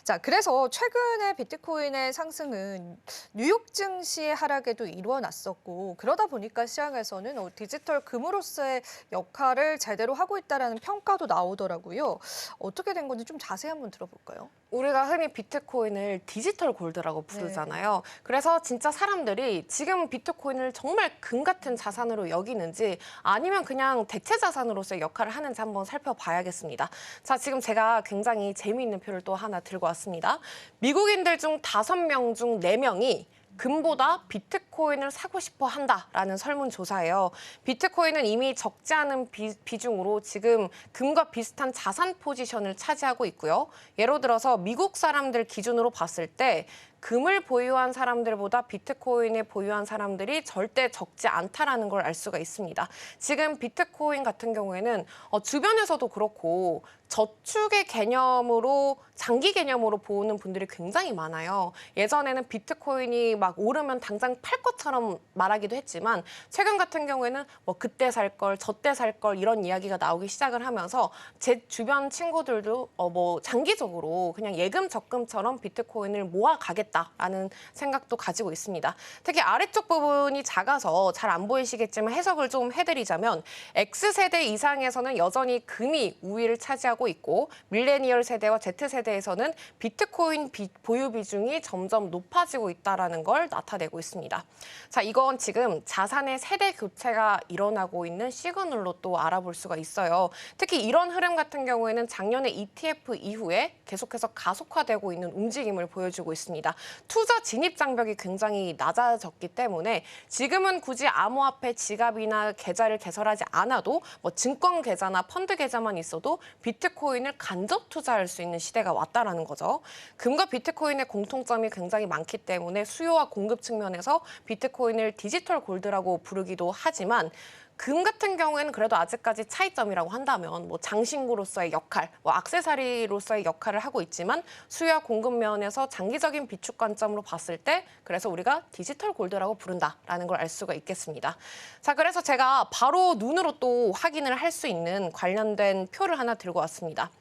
자, 그래서 최근에 비트코인의 상승은 뉴욕 증시의 하락에도 이루어났었고 그러다 보니까 시장에서는 디지털 금으로서의 역할을 제대로 하고 있다라는 평가도 나오더라고요. 어떻게 된 건지 좀 자세히 한번 들어볼까요? 우리가 흔히 비트코인을 디지털 골드라고 네. 부르잖아요. 그래서 진짜 사람들이 지금 비트코인을 정말 금 같은 자산으로 여기는지 아니면 그냥 대체 자산으로서의 역할을 하는지 한번 살펴봐야겠습니다. 자, 지금 제가 굉장히 재미있는 표를 또 하나 들고 왔습니다. 미국인들 중 5명 중 4명이 금보다 비트코인을 사고 싶어 한다라는 설문조사예요. 비트코인은 이미 적지 않은 비중으로 지금 금과 비슷한 자산 포지션을 차지하고 있고요. 예로 들어서 미국 사람들 기준으로 봤을 때 금을 보유한 사람들보다 비트코인을 보유한 사람들이 절대 적지 않다라는 걸 알 수가 있습니다. 지금 비트코인 같은 경우에는 주변에서도 그렇고 저축의 개념으로 장기 개념으로 보는 분들이 굉장히 많아요. 예전에는 비트코인이 막 오르면 당장 팔 것처럼 말하기도 했지만 최근 같은 경우에는 뭐 그때 살 걸, 저때 살 걸 이런 이야기가 나오기 시작을 하면서 제 주변 친구들도 뭐 장기적으로 그냥 예금 적금처럼 비트코인을 모아가겠다라는 생각도 가지고 있습니다. 특히 아래쪽 부분이 작아서 잘 안 보이시겠지만 해석을 좀 해드리자면 X세대 이상에서는 여전히 금이 우위를 차지하고 있고 밀레니얼 세대와 Z세대에서는 비트코인 보유 비중이 점점 높아지고 있다는 걸 나타내고 있습니다. 자, 이건 지금 자산의 세대 교체가 일어나고 있는 시그널로 또 알아볼 수가 있어요. 특히 이런 흐름 같은 경우에는 작년에 ETF 이후에 계속해서 가속화되고 있는 움직임을 보여주고 있습니다. 투자 진입 장벽이 굉장히 낮아졌기 때문에 지금은 굳이 암호화폐 지갑이나 계좌를 개설하지 않아도 뭐 증권 계좌나 펀드 계좌만 있어도 비트코인을 간접 투자할 수 있는 시대가 왔다라는 거죠. 금과 비트코인의 공통점이 굉장히 많기 때문에 수요와 공급 측면에서 비트코인을 디지털 골드라고 부르기도 하지만 금 같은 경우에는 그래도 아직까지 차이점이라고 한다면 뭐 장신구로서의 역할, 뭐 액세서리로서의 역할을 하고 있지만 수요와 공급 면에서 장기적인 비축 관점으로 봤을 때 그래서 우리가 디지털 골드라고 부른다라는 걸 알 수가 있겠습니다. 자, 그래서 제가 바로 눈으로 또 확인을 할 수 있는 관련된 표를 하나 들고 왔습니다.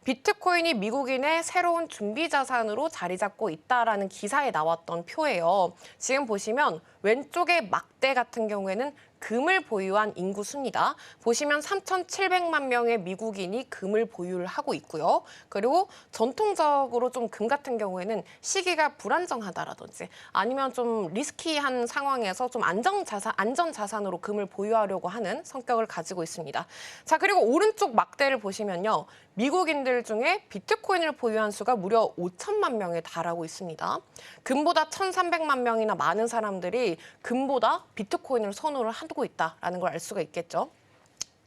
비트코인이 미국인의 새로운 준비 자산으로 자리 잡고 있다라는 기사에 나왔던 표예요. 지금 보시면 왼쪽의 막대 같은 경우에는 금을 보유한 인구 수입니다. 보시면 3,700만 명의 미국인이 금을 보유를 하고 있고요. 그리고 전통적으로 좀 금 같은 경우에는 시기가 불안정하다라든지 아니면 좀 리스키한 상황에서 좀 안전 자산으로 금을 보유하려고 하는 성격을 가지고 있습니다. 자, 그리고 오른쪽 막대를 보시면요. 미국인들 중에 비트코인을 보유한 수가 무려 5천만 명에 달하고 있습니다. 금보다 1,300만 명이나 많은 사람들이 금보다 비트코인을 선호를 하고 있다는 걸 알 수가 있겠죠.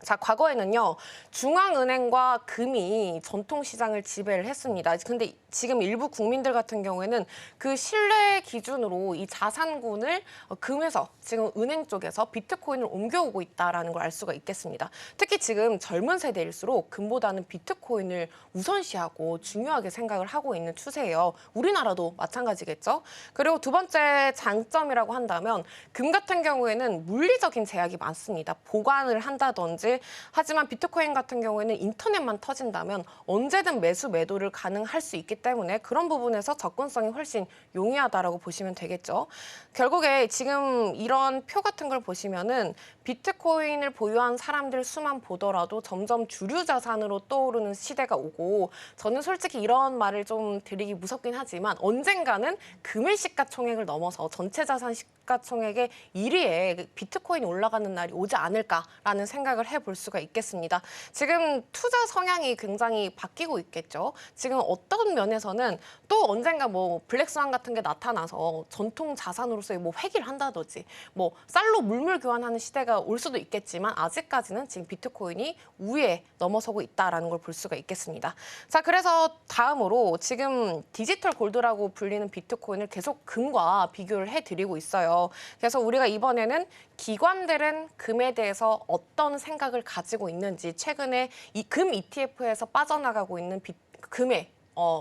자, 과거에는요, 중앙은행과 금이 전통시장을 지배를 했습니다. 근데 지금 일부 국민들 같은 경우에는 그 신뢰 기준으로 이 자산군을 금에서 지금 은행 쪽에서 비트코인을 옮겨오고 있다는 걸 알 수가 있겠습니다. 특히 지금 젊은 세대일수록 금보다는 비트코인을 우선시하고 중요하게 생각을 하고 있는 추세예요. 우리나라도 마찬가지겠죠. 그리고 두 번째 장점이라고 한다면 금 같은 경우에는 물리적인 제약이 많습니다. 보관을 한다든지 하지만 비트코인 같은 경우에는 인터넷만 터진다면 언제든 매수 매도를 가능할 수 있기 때문에 그런 부분에서 접근성이 훨씬 용이하다라고 보시면 되겠죠. 결국에 지금 이런 표 같은 걸 보시면은 비트코인을 보유한 사람들 수만 보더라도 점점 주류 자산으로 떠오르는 시대가 오고 저는 솔직히 이런 말을 좀 드리기 무섭긴 하지만 언젠가는 금의 시가총액을 넘어서 전체 자산 시가총액의 1위에 비트코인이 올라가는 날이 오지 않을까라는 생각을 해볼 수가 있겠습니다. 지금 투자 성향이 굉장히 바뀌고 있겠죠. 지금 어떤 면에서는 또 언젠가 뭐 블랙스완 같은 게 나타나서 전통 자산으로서의 뭐 회귀를 한다든지 뭐 쌀로 물물 교환하는 시대가 올 수도 있겠지만 아직까지는 지금 비트코인이 우위에 넘어서고 있다라는 걸 볼 수가 있겠습니다. 자, 그래서 다음으로 지금 디지털 골드라고 불리는 비트코인을 계속 금과 비교를 해드리고 있어요. 그래서 우리가 이번에는 기관들은 금에 대해서 어떤 생각을 가지고 있는지 최근에 이 금 ETF에서 빠져나가고 있는 금의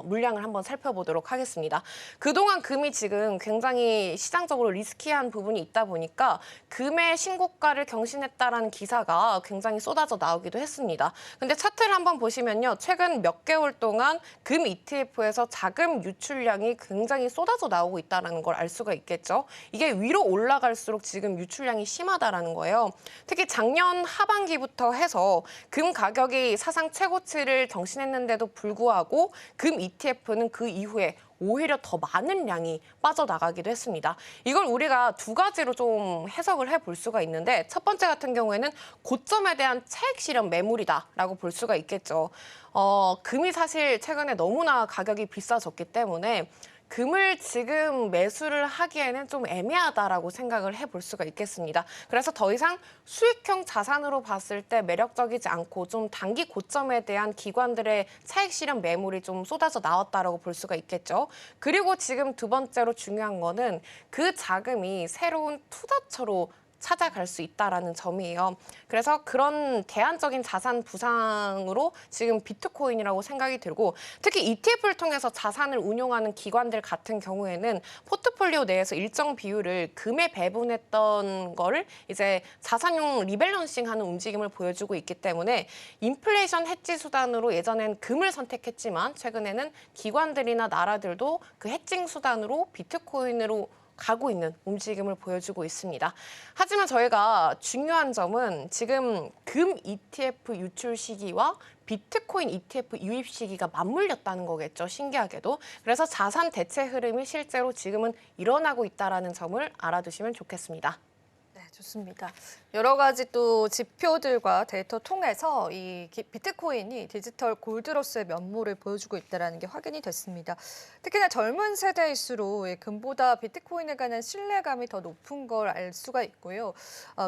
물량을 한번 살펴보도록 하겠습니다. 그동안 금이 지금 굉장히 시장적으로 리스키한 부분이 있다 보니까 금의 신고가를 경신했다라는 기사가 굉장히 쏟아져 나오기도 했습니다. 근데 차트를 한번 보시면요. 최근 몇 개월 동안 금 ETF에서 자금 유출량이 굉장히 쏟아져 나오고 있다는 걸 알 수가 있겠죠. 이게 위로 올라갈수록 지금 유출량이 심하다라는 거예요. 특히 작년 하반기부터 해서 금 가격이 사상 최고치를 경신했는데도 불구하고 금 ETF는 그 이후에 오히려 더 많은 양이 빠져나가기도 했습니다. 이걸 우리가 두 가지로 좀 해석을 해볼 수가 있는데 첫 번째 같은 경우에는 고점에 대한 차익 실현 매물이다라고 볼 수가 있겠죠. 금이 사실 최근에 너무나 가격이 비싸졌기 때문에 금을 지금 매수를 하기에는 좀 애매하다라고 생각을 해볼 수가 있겠습니다. 그래서 더 이상 수익형 자산으로 봤을 때 매력적이지 않고 좀 단기 고점에 대한 기관들의 차익 실현 매물이 좀 쏟아져 나왔다라고 볼 수가 있겠죠. 그리고 지금 두 번째로 중요한 거는 그 자금이 새로운 투자처로 찾아갈 수 있다라는 점이에요. 그래서 그런 대안적인 자산 부상으로 지금 비트코인이라고 생각이 들고 특히 ETF를 통해서 자산을 운용하는 기관들 같은 경우에는 포트폴리오 내에서 일정 비율을 금에 배분했던 거를 이제 자산용 리밸런싱하는 움직임을 보여주고 있기 때문에 인플레이션 해지 수단으로 예전엔 금을 선택했지만 최근에는 기관들이나 나라들도 그 해징 수단으로 비트코인으로 가고 있는 움직임을 보여주고 있습니다. 하지만 저희가 중요한 점은 지금 금 ETF 유출 시기와 비트코인 ETF 유입 시기가 맞물렸다는 거겠죠. 신기하게도. 그래서 자산 대체 흐름이 실제로 지금은 일어나고 있다는 점을 알아두시면 좋겠습니다. 네, 좋습니다. 여러 가지 또 지표들과 데이터 통해서 이 비트코인이 디지털 골드로스의 면모를 보여주고 있다는 게 확인이 됐습니다. 특히나 젊은 세대일수록 금보다 비트코인에 관한 신뢰감이 더 높은 걸 알 수가 있고요.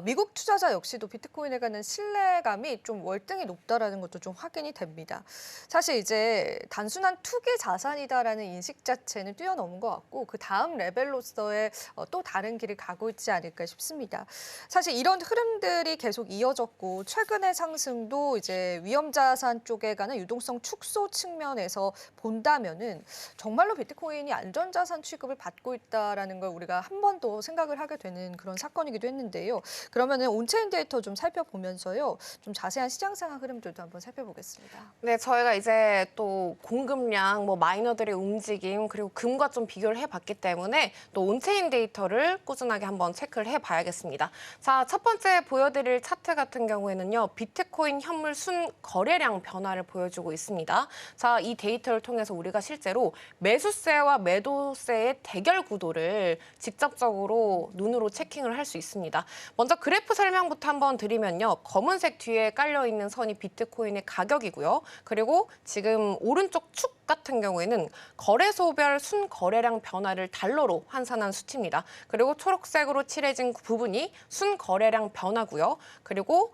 미국 투자자 역시도 비트코인에 관한 신뢰감이 좀 월등히 높다라는 것도 좀 확인이 됩니다. 사실 이제 단순한 투기 자산이다라는 인식 자체는 뛰어넘은 것 같고 그 다음 레벨로서의 또 다른 길을 가고 있지 않을까 싶습니다. 사실 이런 흐름들이 계속 이어졌고 최근의 상승도 이제 위험자산 쪽에 관한 유동성 축소 측면에서 본다면은 정말로 비트코인이 안전자산 취급을 받고 있다라는 걸 우리가 한 번 더 생각을 하게 되는 그런 사건이기도 했는데요. 그러면은 온체인 데이터 좀 살펴보면서요, 좀 자세한 시장 상황 흐름들도 한번 살펴보겠습니다. 네, 저희가 이제 또 공급량, 마이너들의 움직임, 그리고 금과 좀 비교를 해봤기 때문에 또 온체인 데이터를 꾸준하게 한번 체크를 해봐야겠습니다. 자, 첫 번째 보여드릴 차트 같은 경우에는요, 비트코인 현물 순 거래량 변화를 보여주고 있습니다. 자, 이 데이터를 통해서 우리가 실제로 매수세와 매도세의 대결 구도를 직접적으로 눈으로 체킹을 할 수 있습니다. 먼저 그래프 설명부터 한번 드리면요, 검은색 뒤에 깔려 있는 선이 비트코인의 가격이고요. 그리고 지금 오른쪽 축 같은 경우에는 거래소별 순거래량 변화를 달러로 환산한 수치입니다. 그리고 초록색으로 칠해진 부분이 순거래량 변화고요. 그리고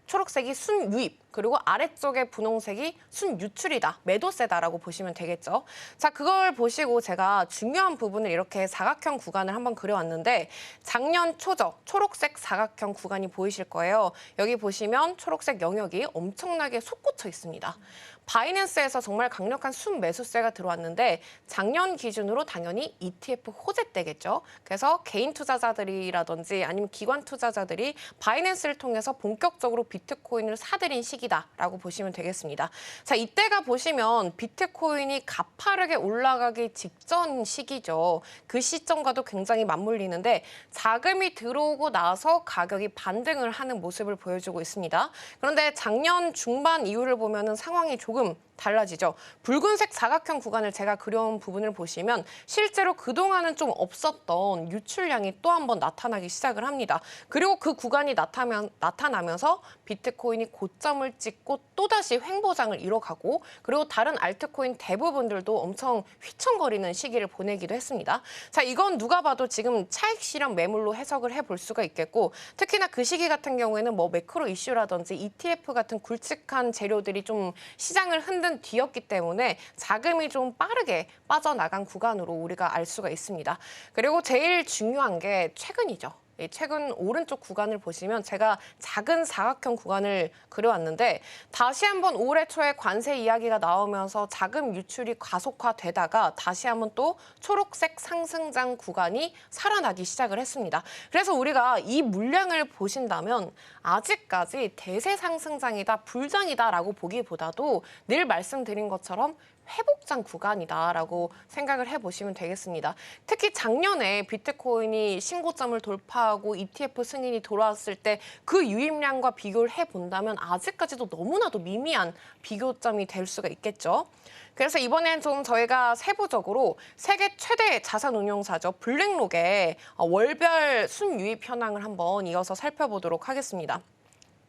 초록색이 순유입, 그리고 아래쪽에 분홍색이 순유출이다, 매도세다라고 보시면 되겠죠. 자, 그걸 보시고 제가 중요한 부분을 이렇게 사각형 구간을 한번 그려왔는데 작년 초죠, 초록색 사각형 구간이 보이실 거예요. 여기 보시면 초록색 영역이 엄청나게 솟구쳐 있습니다. 바이낸스에서 정말 강력한 순매수세가 들어왔는데 작년 기준으로 당연히 ETF 호재 때겠죠. 그래서 개인 투자자들이라든지 아니면 기관 투자자들이 바이낸스를 통해서 본격적으로 비트코인을 사들인 시기다라고 보시면 되겠습니다. 자, 이때가 보시면 비트코인이 가파르게 올라가기 직전 시기죠. 그 시점과도 굉장히 맞물리는데 자금이 들어오고 나서 가격이 반등을 하는 모습을 보여주고 있습니다. 그런데 작년 중반 이후를 보면은 상황이 조금 달라지죠. 붉은색 사각형 구간을 제가 그려온 부분을 보시면 실제로 그동안은 좀 없었던 유출량이 또 한 번 나타나기 시작을 합니다. 그리고 그 구간이 나타나면서 비트코인이 고점을 찍고 또다시 횡보장을 이뤄가고 그리고 다른 알트코인 대부분들도 엄청 휘청거리는 시기를 보내기도 했습니다. 자, 이건 누가 봐도 지금 차익 실현 매물로 해석을 해볼 수가 있겠고 특히나 그 시기 같은 경우에는 매크로 이슈라든지 ETF 같은 굵직한 재료들이 좀 시장을 흔든 뒤였기 때문에 자금이 좀 빠르게 빠져나간 구간으로 우리가 알 수가 있습니다. 그리고 제일 중요한 게 최근이죠. 최근 오른쪽 구간을 보시면 제가 작은 사각형 구간을 그려왔는데 다시 한번 올해 초에 관세 이야기가 나오면서 자금 유출이 가속화되다가 다시 한번 또 초록색 상승장 구간이 살아나기 시작을 했습니다. 그래서 우리가 이 물량을 보신다면 아직까지 대세 상승장이다, 불장이다라고 보기보다도 늘 말씀드린 것처럼 회복장 구간이다라고 생각을 해보시면 되겠습니다. 특히 작년에 비트코인이 신고점을 돌파하고 ETF 승인이 돌아왔을 때 그 유입량과 비교를 해본다면 아직까지도 너무나도 미미한 비교점이 될 수가 있겠죠. 그래서 이번엔 좀 저희가 세부적으로 세계 최대 자산운용사죠. 블랙록의 월별 순유입 현황을 한번 이어서 살펴보도록 하겠습니다.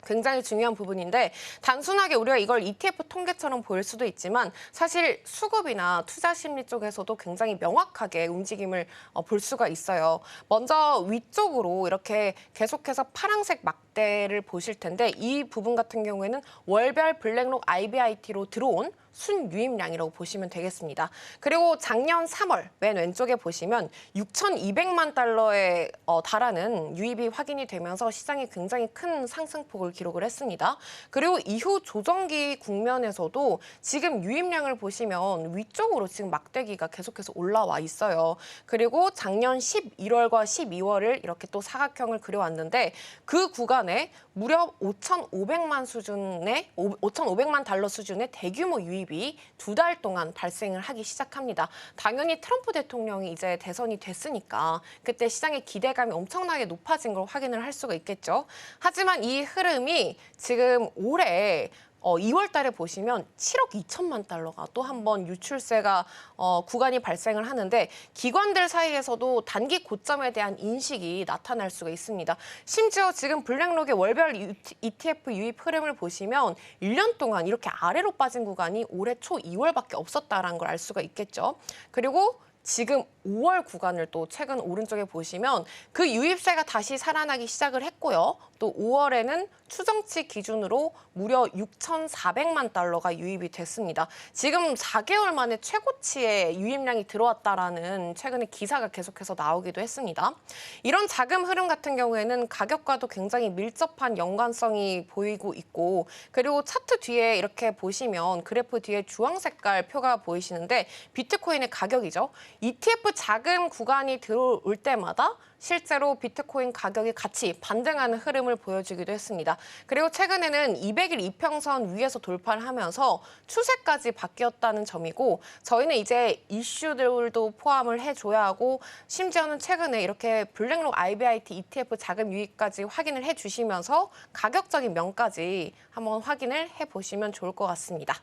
굉장히 중요한 부분인데 단순하게 우리가 이걸 ETF 통계처럼 보일 수도 있지만 사실 수급이나 투자 심리 쪽에서도 굉장히 명확하게 움직임을 볼 수가 있어요. 먼저 위쪽으로 이렇게 계속해서 파란색 막대를 보실 텐데 이 부분 같은 경우에는 월별 블랙록 IBIT로 들어온 순유입량이라고 보시면 되겠습니다. 그리고 작년 3월 맨 왼쪽에 보시면 6,200만 달러에 달하는 유입이 확인이 되면서 시장이 굉장히 큰 상승폭을 기록을 했습니다. 그리고 이후 조정기 국면에서도 지금 유입량을 보시면 위쪽으로 지금 막대기가 계속해서 올라와 있어요. 그리고 작년 11월과 12월을 이렇게 또 사각형을 그려왔는데 그 구간에 무려 5,500만 달러 수준의 대규모 유입이 2달 동안 발생을 하기 시작합니다. 당연히 트럼프 대통령이 이제 대선이 됐으니까 그때 시장의 기대감이 엄청나게 높아진 걸 확인을 할 수가 있겠죠. 하지만 이 흐름이 지금 올해 2월 달에 보시면 7억 2천만 달러가 또 한 번 유출세가 구간이 발생을 하는데 기관들 사이에서도 단기 고점에 대한 인식이 나타날 수가 있습니다. 심지어 지금 블랙록의 월별 ETF 유입 흐름을 보시면 1년 동안 이렇게 아래로 빠진 구간이 올해 초 2월밖에 없었다라는 걸 알 수가 있겠죠. 그리고 지금 5월 구간을 또 최근 오른쪽에 보시면 그 유입세가 다시 살아나기 시작을 했고요. 또 5월에는 추정치 기준으로 무려 6,400만 달러가 유입이 됐습니다. 지금 4개월 만에 최고치의 유입량이 들어왔다라는 최근에 기사가 계속해서 나오기도 했습니다. 이런 자금 흐름 같은 경우에는 가격과도 굉장히 밀접한 연관성이 보이고 있고 그리고 차트 뒤에 이렇게 보시면 그래프 뒤에 주황 색깔 표가 보이시는데 비트코인의 가격이죠. ETF 자금 구간이 들어올 때마다 실제로 비트코인 가격이 같이 반등하는 흐름을 보여주기도 했습니다. 그리고 최근에는 200일 이평선 위에서 돌파를 하면서 추세까지 바뀌었다는 점이고 저희는 이제 이슈들도 포함을 해줘야 하고 심지어는 최근에 이렇게 블랙록 IBIT ETF 자금 유입까지 확인을 해주시면서 가격적인 면까지 한번 확인을 해보시면 좋을 것 같습니다.